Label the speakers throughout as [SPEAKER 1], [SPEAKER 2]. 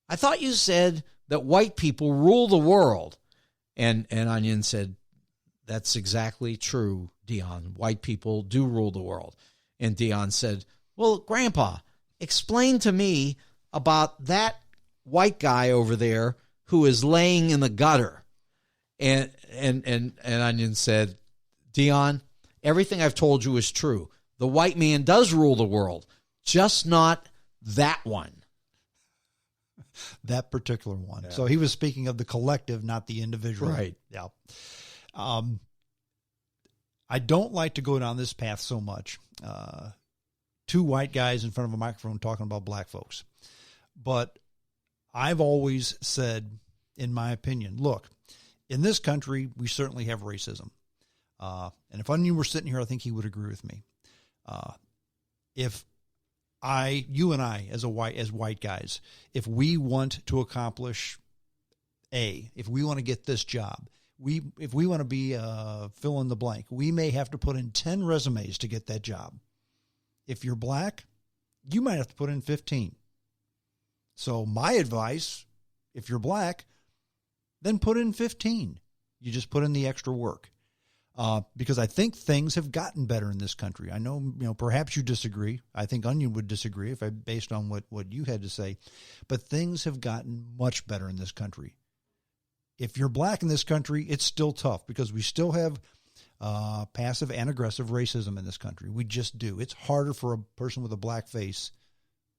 [SPEAKER 1] I thought you said that white people rule the world. And Onion said, that's exactly true, Dion. White people do rule the world. And Dion said, well, Grandpa, explain to me about that white guy over there who is laying in the gutter. And Onion said, Dion, everything I've told you is true. The white man does rule the world, just not that one.
[SPEAKER 2] That particular one.
[SPEAKER 1] Yeah.
[SPEAKER 2] So he was speaking of the collective, not the individual.
[SPEAKER 1] Right.
[SPEAKER 2] Yeah. I don't like to go down this path so much. Two white guys in front of a microphone talking about black folks. But I've always said, in my opinion, look, in this country, we certainly have racism. And if Onion were sitting here, I think he would agree with me. If you and I, as white guys, if we want to accomplish if we want to get this job, if we want to be fill in the blank, we may have to put in 10 resumes to get that job. If you're black, you might have to put in 15. So my advice, if you're black, then put in 15. You just put in the extra work. Because I think things have gotten better in this country. I know, perhaps you disagree. I think Onion would disagree based on what you had to say. But things have gotten much better in this country. If you're black in this country, it's still tough because we still have passive and aggressive racism in this country. We just do. It's harder for a person with a black face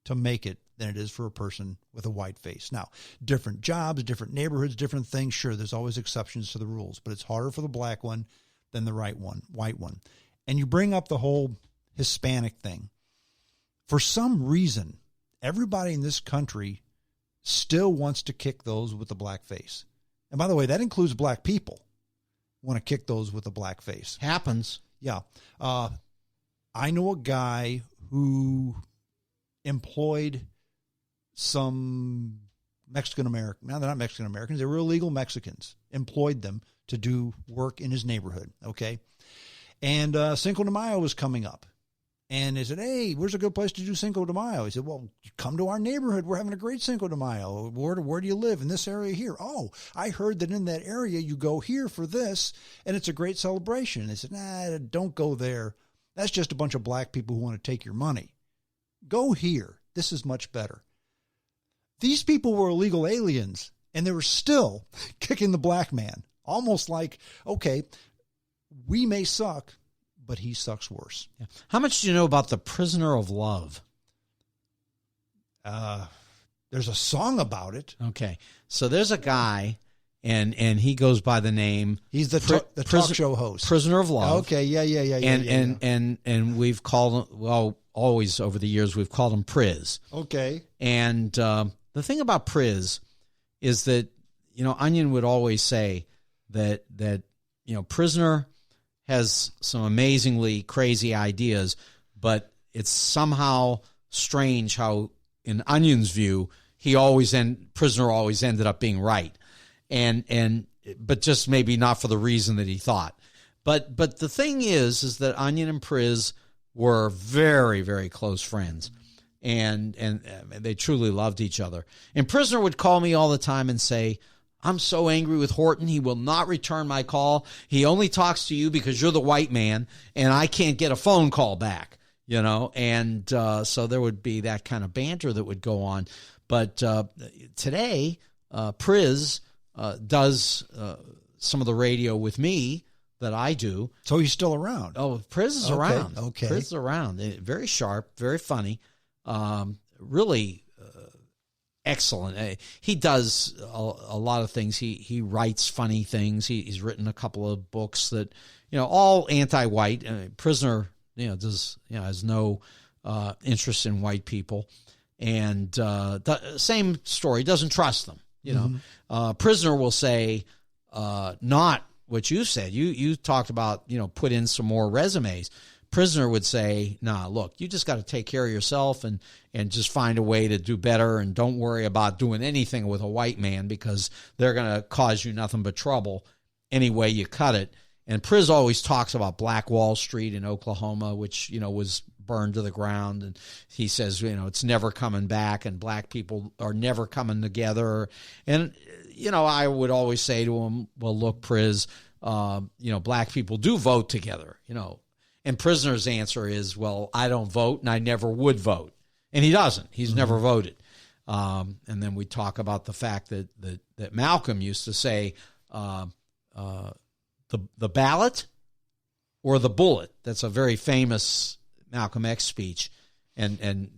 [SPEAKER 2] to make it than it is for a person with a white face. Now, different jobs, different neighborhoods, different things. Sure, there's always exceptions to the rules, but it's harder for the black one than the white one. And you bring up the whole Hispanic thing. For some reason, everybody in this country still wants to kick those with the black face. And by the way, that includes black people want to kick those with a black face.
[SPEAKER 1] Happens.
[SPEAKER 2] Yeah. I know a guy who employed some Mexican-American. Now, they're not Mexican-Americans. They were illegal Mexicans. Employed them to do work in his neighborhood, okay? And Cinco de Mayo was coming up. And they said, hey, where's a good place to do Cinco de Mayo? He said, well, come to our neighborhood. We're having a great Cinco de Mayo. Where do you live? In this area here. Oh, I heard that in that area you go here for this, and it's a great celebration. And they said, nah, don't go there. That's just a bunch of black people who want to take your money. Go here. This is much better. These people were illegal aliens, and they were still kicking the black man. Almost like, okay, we may suck, but he sucks worse.
[SPEAKER 1] Yeah. How much do you know about the Prisoner of Love?
[SPEAKER 2] There's a song about it.
[SPEAKER 1] Okay. So there's a guy, and he goes by the name.
[SPEAKER 2] He's the talk show host.
[SPEAKER 1] Prisoner of Love.
[SPEAKER 2] Okay, yeah.
[SPEAKER 1] And we've called him, well, always over the years, we've called him Priz.
[SPEAKER 2] Okay.
[SPEAKER 1] And the thing about Priz is that, Onion would always say that Prisoner has some amazingly crazy ideas, but it's somehow strange how, in Onion's view, Prisoner always ended up being right, but just maybe not for the reason that he thought. But the thing is that Onion and Priz were very, very close friends, and they truly loved each other. And Prisoner would call me all the time and say, I'm so angry with Horton. He will not return my call. He only talks to you because you're the white man, and I can't get a phone call back, And so there would be that kind of banter that would go on. But today, Priz does some of the radio with me that I do.
[SPEAKER 2] So he's still around.
[SPEAKER 1] Oh, Priz is around.
[SPEAKER 2] Okay.
[SPEAKER 1] Priz is around. Very sharp, very funny, really excellent. He does a lot of things. He writes funny things. He's written a couple of books that, all anti-white. Prisoner, has no interest in white people, and the same story. Doesn't trust them. Prisoner will say, not what you said. You talked about put in some more resumes. Prisoner would say, nah, look, you just got to take care of yourself and just find a way to do better, and don't worry about doing anything with a white man because they're going to cause you nothing but trouble any way you cut it. And Priz always talks about Black Wall Street in Oklahoma, which, was burned to the ground. And he says, it's never coming back, and black people are never coming together. And, I would always say to him, well, look, Priz, black people do vote together, And Prisoner's answer is, well, I don't vote and I never would vote. And he doesn't. He's never voted. And then we talk about the fact that Malcolm used to say, the ballot or the bullet. That's a very famous Malcolm X speech. And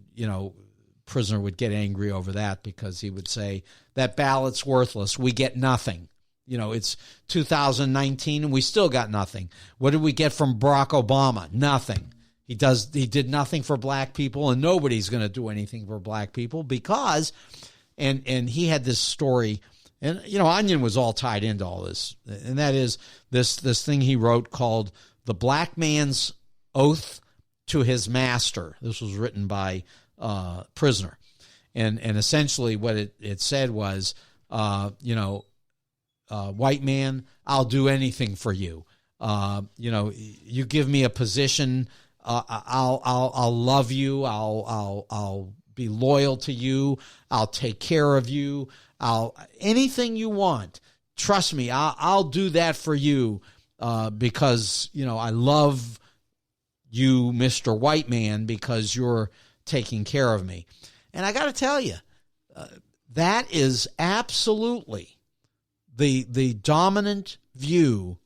[SPEAKER 1] Prisoner would get angry over that because he would say, that ballot's worthless. We get nothing. It's 2019 and we still got nothing. What did we get from Barack Obama? Nothing. He did nothing for black people, and nobody's going to do anything for black people because, and he had this story, and Onion was all tied into all this, and that is this thing he wrote called "The Black Man's Oath to His Master." This was written by Prisoner, and essentially what it said was, white man, I'll do anything for you. You give me a position. I'll love you. I'll be loyal to you. I'll take care of you. Anything you want. Trust me. I'll do that for you because I love you, Mr. White Man, because you're taking care of me. And I got to tell you, that is absolutely the dominant view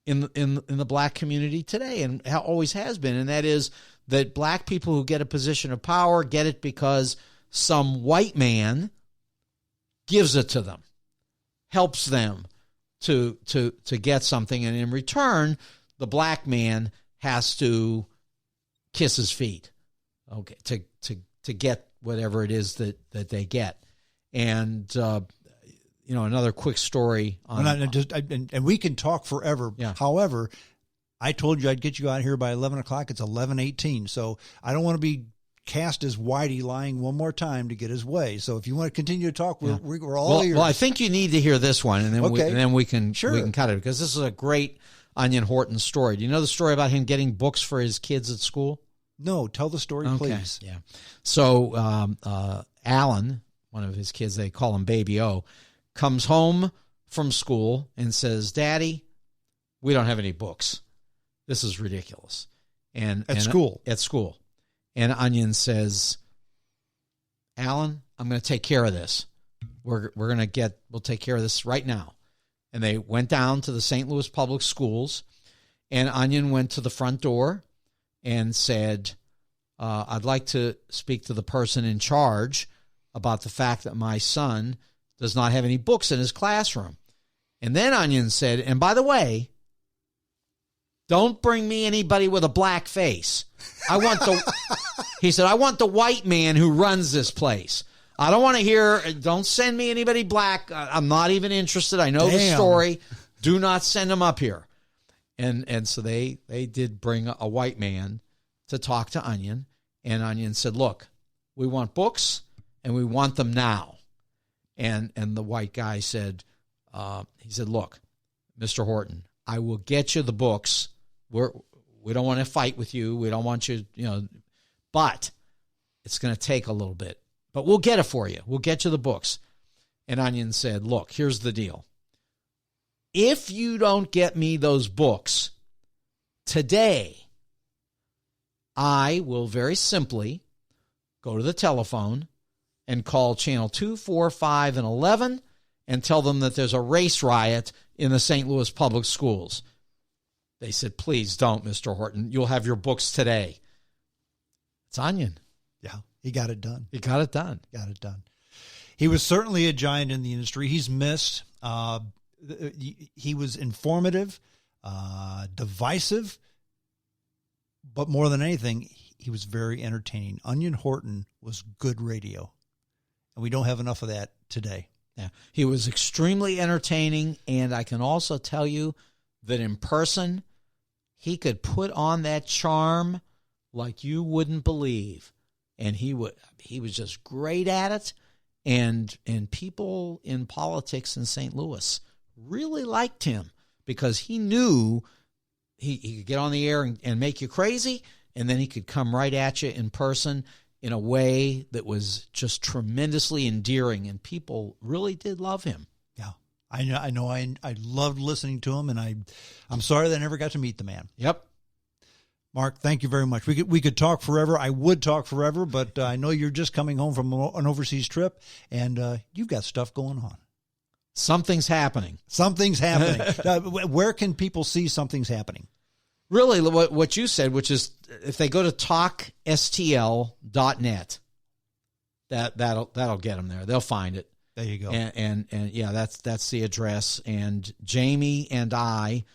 [SPEAKER 1] in the black community today, and always has been, and that is that black people who get a position of power get it because some white man gives it to them, helps them to get something, and in return, the black man has to kiss his feet, okay, to get whatever it is that they get, and. Another quick story on,
[SPEAKER 2] and we can talk forever.
[SPEAKER 1] Yeah.
[SPEAKER 2] However, I told you I'd get you out here by 11 o'clock. It's 11:18. So I don't want to be cast as Whitey lying one more time to get his way. So if you want to continue to talk, we're all ears.
[SPEAKER 1] Well, I think you need to hear this one, and then we can cut it, because this is a great Onion Horton story. Do you know the story about him getting books for his kids at school?
[SPEAKER 2] No, tell the story, please.
[SPEAKER 1] Yeah. So Alan, one of his kids, they call him Baby O, comes home from school and says, Daddy, we don't have any books. This is ridiculous. At school. And Onion says, Alan, I'm going to take care of this. We'll take care of this right now. And they went down to the St. Louis Public Schools, and Onion went to the front door and said, I'd like to speak to the person in charge about the fact that my son does not have any books in his classroom. And then Onion said, and by the way, don't bring me anybody with a black face. He said, I want the white man who runs this place. I don't want to hear, don't send me anybody black. I'm not even interested. I know the story. Do not send him up here. And so they did bring a white man to talk to Onion. And Onion said, look, we want books and we want them now. And the white guy said, look, Mr. Horton, I will get you the books. We don't want to fight with you. We don't want you, but it's going to take a little bit. But we'll get it for you. We'll get you the books. And Onion said, look, here's the deal. If you don't get me those books today, I will very simply go to the telephone and call channel 2, 4, 5, and 11 and tell them that there's a race riot in the St. Louis Public Schools. They said, please don't, Mr. Horton. You'll have your books today. It's Onion.
[SPEAKER 2] Yeah, he got it done. He was certainly a giant in the industry. He's missed. He was informative, divisive, but more than anything, he was very entertaining. Onion Horton was good radio. And we don't have enough of that today.
[SPEAKER 1] Yeah, he was extremely entertaining, and I can also tell you that in person, he could put on that charm like you wouldn't believe, and he was just great at it. And people in politics in St. Louis really liked him because he knew he could get on the air and make you crazy, and then he could come right at you in person in a way that was just tremendously endearing, and people really did love him.
[SPEAKER 2] Yeah, I know. I loved listening to him, and I'm sorry that I never got to meet the man.
[SPEAKER 1] Yep.
[SPEAKER 2] Mark, thank you very much. We could talk forever. I would talk forever, but I know you're just coming home from an overseas trip, and you've got stuff going on.
[SPEAKER 1] Something's happening.
[SPEAKER 2] Something's happening. Where can people see something's happening?
[SPEAKER 1] Really, what you said, which is if they go to talkstl.net, that'll get them there. They'll find it.
[SPEAKER 2] There you go.
[SPEAKER 1] And yeah, that's the address. And Jamie and I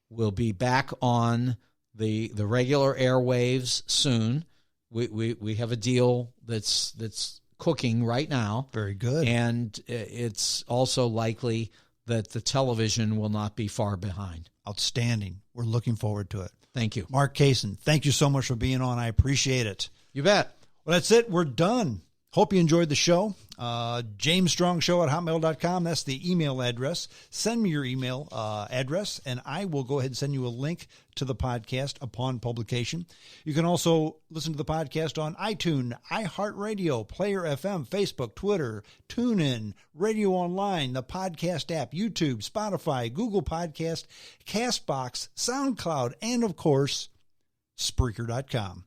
[SPEAKER 1] will be back on the regular airwaves soon. We have a deal that's cooking right now.
[SPEAKER 2] Very good.
[SPEAKER 1] And it's also likely that the television will not be far behind.
[SPEAKER 2] Outstanding. We're looking forward to it.
[SPEAKER 1] Thank you.
[SPEAKER 2] Mark Kasen, thank you so much for being on. I appreciate it.
[SPEAKER 1] You bet.
[SPEAKER 2] Well, that's it. We're done. Hope you enjoyed the show. JamesStrongShow@hotmail.com. That's the email address. Send me your email address, and I will go ahead and send you a link to the podcast upon publication. You can also listen to the podcast on iTunes, iHeartRadio, Player FM, Facebook, Twitter, TuneIn, Radio Online, the podcast app, YouTube, Spotify, Google Podcast, CastBox, SoundCloud, and, of course, Spreaker.com.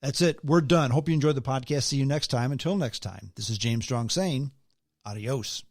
[SPEAKER 2] That's it. We're done. Hope you enjoyed the podcast. See you next time. Until next time, this is James Strong saying adios.